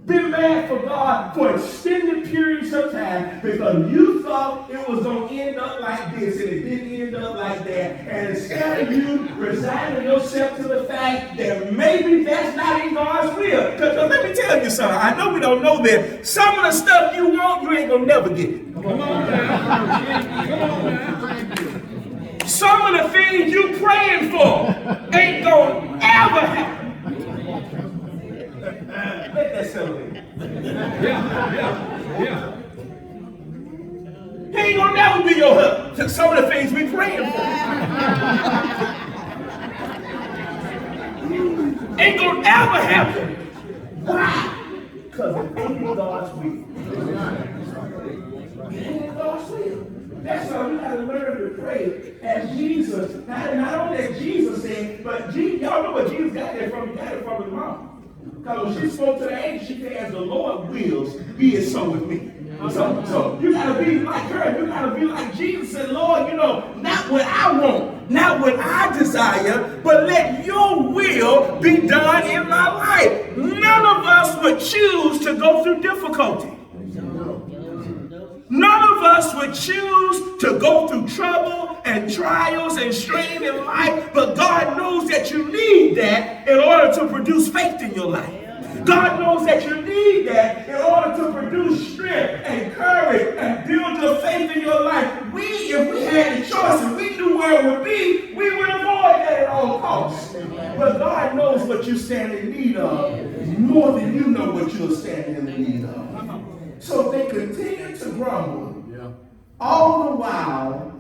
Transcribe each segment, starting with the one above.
Been mad for God for extended periods of time because you thought it was going to end up like this and it didn't end up like that. And instead of you resigning yourself to the fact that maybe that's not in God's will. Because let me tell you something. I know we don't know that. Some of the stuff you want, you ain't going to never get it. Come on now. Some of the things you praying for ain't going to ever happen. Let that settle in. Yeah. He ain't gonna never be your husband. Some of the things we praying for ain't gonna ever happen. Why? Because it ain't God's will. It ain't God's will. That's why we gotta learn to pray as Jesus. Not only as Jesus said, but y'all know what Jesus got that from? He got it from his mom. Because when she spoke to the angel, she said, as the Lord wills, be it so with me. So you got to be like her. You got to be like Jesus and Lord, not what I want, not what I desire, but let your will be done in my life. None of us would choose to go through difficulty. None of us would choose to go through trouble and trials and strain in life, but God knows that you need that in order to produce faith in your life. God knows that you need that in order to produce strength and courage and build your faith in your life. If we had the choice and we knew where it would be, we would avoid that at all costs. But God knows what you stand in need of more than you know what you're standing in the need of. So they continued to grumble. Yeah. All the while,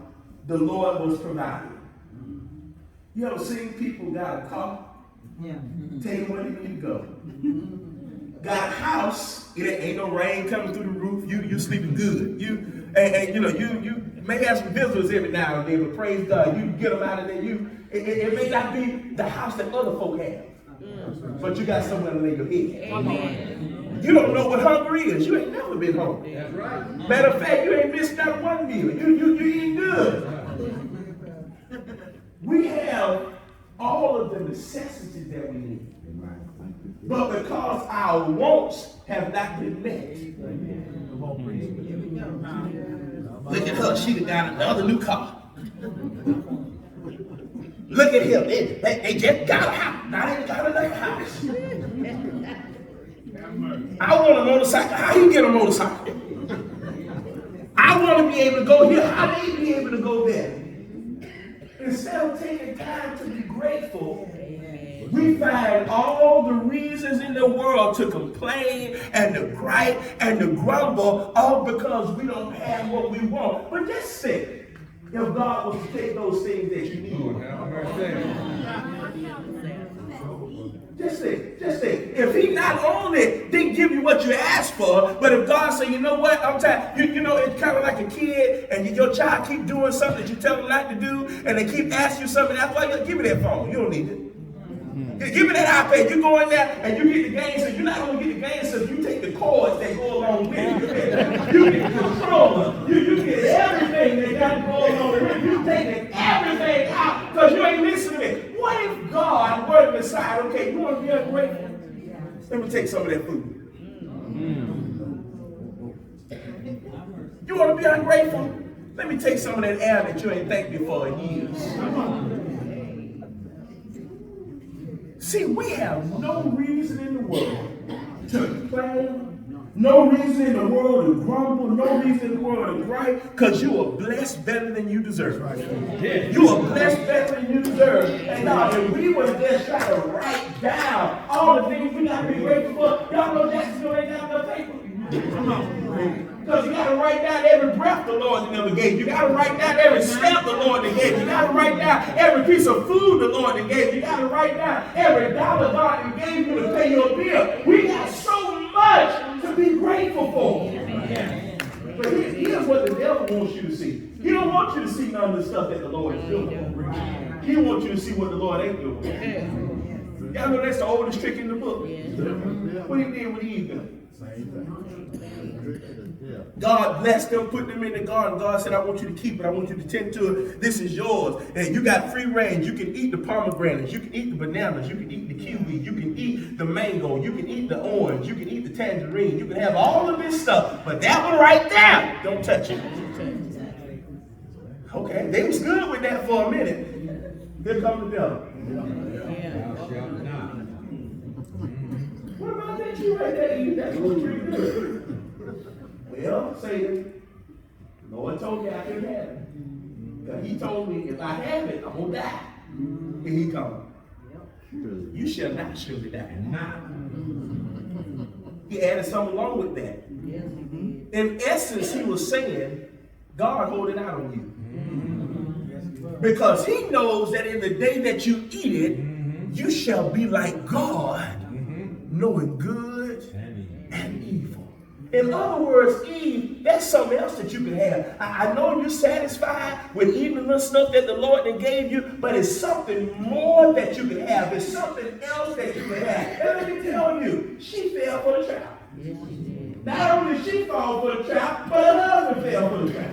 the Lord was providing. You ever seen people got a car? Yeah. Tell you where you need to go. Got a house. It ain't no rain coming through the roof. You sleeping good. You may have some visitors every now and then, but praise God, you get them out of there. It may not be the house that other folk have, but you got somewhere to lay your head. Amen. You don't know what hunger is. You ain't never been hungry. That's right. Matter of fact, you ain't missed out one meal. You eat good. We have all of the necessities that we need. But because our wants have not been met. Look at her. She got another new car. Look at him. They just got a house. Now they got another house. I want a motorcycle. How you get a motorcycle? I want to be able to go here. How do you be able to go there? Instead of taking time to be grateful, we find all the reasons in the world to complain and to gripe and to grumble, all because we don't have what we want. But just think, if God was to take those things that you need. Just think. If he not only didn't give you what you asked for, but if God said, you know what, I'm tired. It's kind of like a kid and your child keep doing something that you tell them not to do, and they keep asking you something. That's why you give me that phone. You don't need it. Give me that iPad. You go in there and you get the game. So you're not going to get the game. So you take the cords that go along with it. You get the controller. You get everything that got to go along with it. You take everything out because you ain't listening to it. What if God were to decide, okay, you want to be ungrateful? Let me take some of that food. You want to be ungrateful? Let me take some of that air that you ain't thanked me for in years. See, we have no reason in the world to complain, no reason in the world to grumble, no reason in the world to gripe, because you are blessed better than you deserve. You are blessed better than you deserve. And now, if we were to just try to write down all the things we got to be grateful for, y'all know Jacksonville ain't got enough paper. Come on. Because you got to write down every breath the Lord never gave you. You got to write down every step the Lord gave you. You got to write down every piece of food the Lord gave you. You got to write down every dollar God gave you to pay your bill. We got so much to be grateful for. But here's what the devil wants you to see. He don't want you to see none of the stuff that the Lord is doing. He wants you to see what the Lord ain't doing. Y'all know that's the oldest trick in the book. What he did with Eve. God blessed them, put them in the garden. God said, I want you to keep it. I want you to tend to it. This is yours. And you got free range. You can eat the pomegranates. You can eat the bananas. You can eat the kiwi. You can eat the mango. You can eat the orange. You can eat the tangerine. You can have all of this stuff. But that one right there, don't touch it. Okay, they was good with that for a minute. Here comes the devil. What about that you right there? That was pretty good. Well, Satan, the Lord told me I couldn't have it. He told me if I have it, I'm going to die. And he come. You shall not surely die. He added something along with that. In essence, he was saying, God holding out on you. Because he knows that in the day that you eat it, you shall be like God, knowing good and evil. In other words, Eve, that's something else that you can have. I know you're satisfied with eating the little stuff that the Lord then gave you, but it's something more that you can have. It's something else that you can have. And let me tell you, she fell for the trap. Not only did she fall for the trap, but her husband fell for the trap.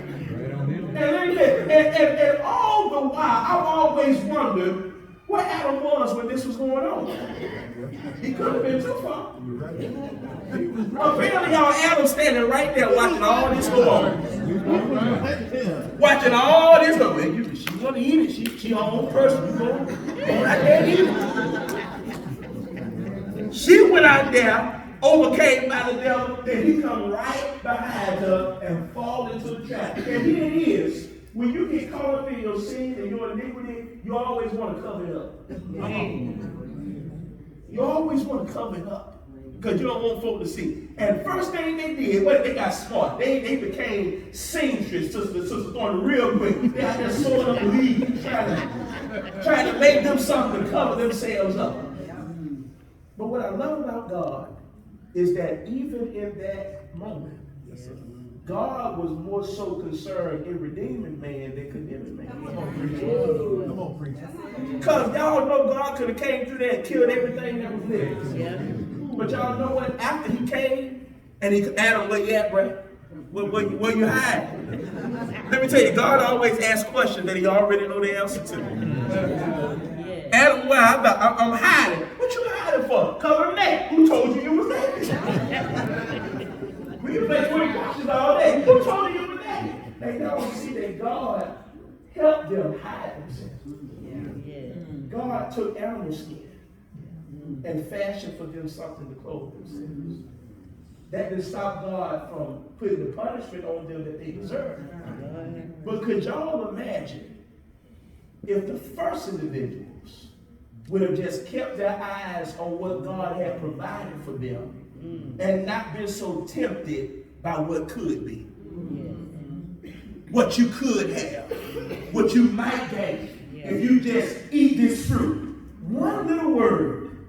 And all the while, I've always wondered where Adam was when this was going on. He could have been too far. Apparently, y'all, Adam's standing right there watching all this go on. Watching all this go on. She want to eat it. She her own person. You go right there and eat it. She went out there, overcame by the devil, then he come right behind her and fall into the trap. And here it is. When you get caught up in your sin and your iniquity, you always want to cover it up. You always want to cover it up because you don't want folk to see. And first thing they did, they got smart. They became seamstress, Sister Thorne, real quick. They out there sewing up leaves, trying to make them something to cover themselves up. But what I love about God is that even in that moment, God was more so concerned in redeeming man than condemning man. Come on, preacher. Because y'all know God could have came through there and killed everything that was there. Yeah. But y'all know what? After he came, and Adam, where you at, bro? Where you hiding? Let me tell you, God always asks questions that he already know the answer to. Adam, where? I'm hiding. What you hiding for? Cover neck. Who told you was there? We can play 20 questions all day. Who told you were there? They don't see that God helped them hide themselves. God took animal skin and fashioned for them something to clothe themselves. That didn't stop God from putting the punishment on them that they deserved. But could y'all imagine if the first individuals would have just kept their eyes on what God had provided for them and not been so tempted by what could be, what you could have, what you might gain if you just eat this fruit? One little word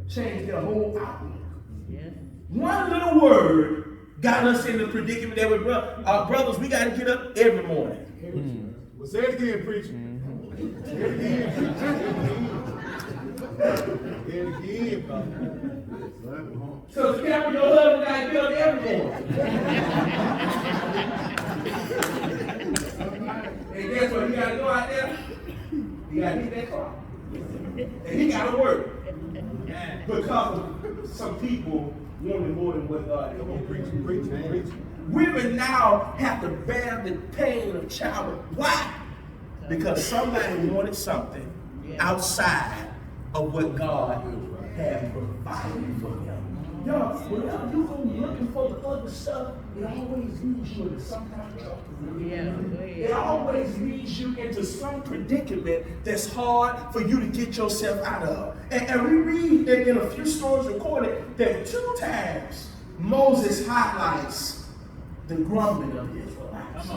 changed their whole outlook. One little word got us in the predicament that we're our brothers. We got to get up every morning. Well, say it again, preacher. Say it again. Say it again, brother. So the camera, your husband got to get up every morning. And guess what? He got to go out there. He got to hit that car. And he got to work. Because some people wanted more than what God did. Come on, preach. Women now have to bear the pain of childbirth. Why? Because somebody wanted something outside of what God had provided for them. Y'all, whenever you go looking for the other stuff, it always leads you into some kind of trouble. It always leads you into some predicament that's hard for you to get yourself out of. And we read in a few stories recorded that 2 times Moses highlights the grumbling of the Israelites.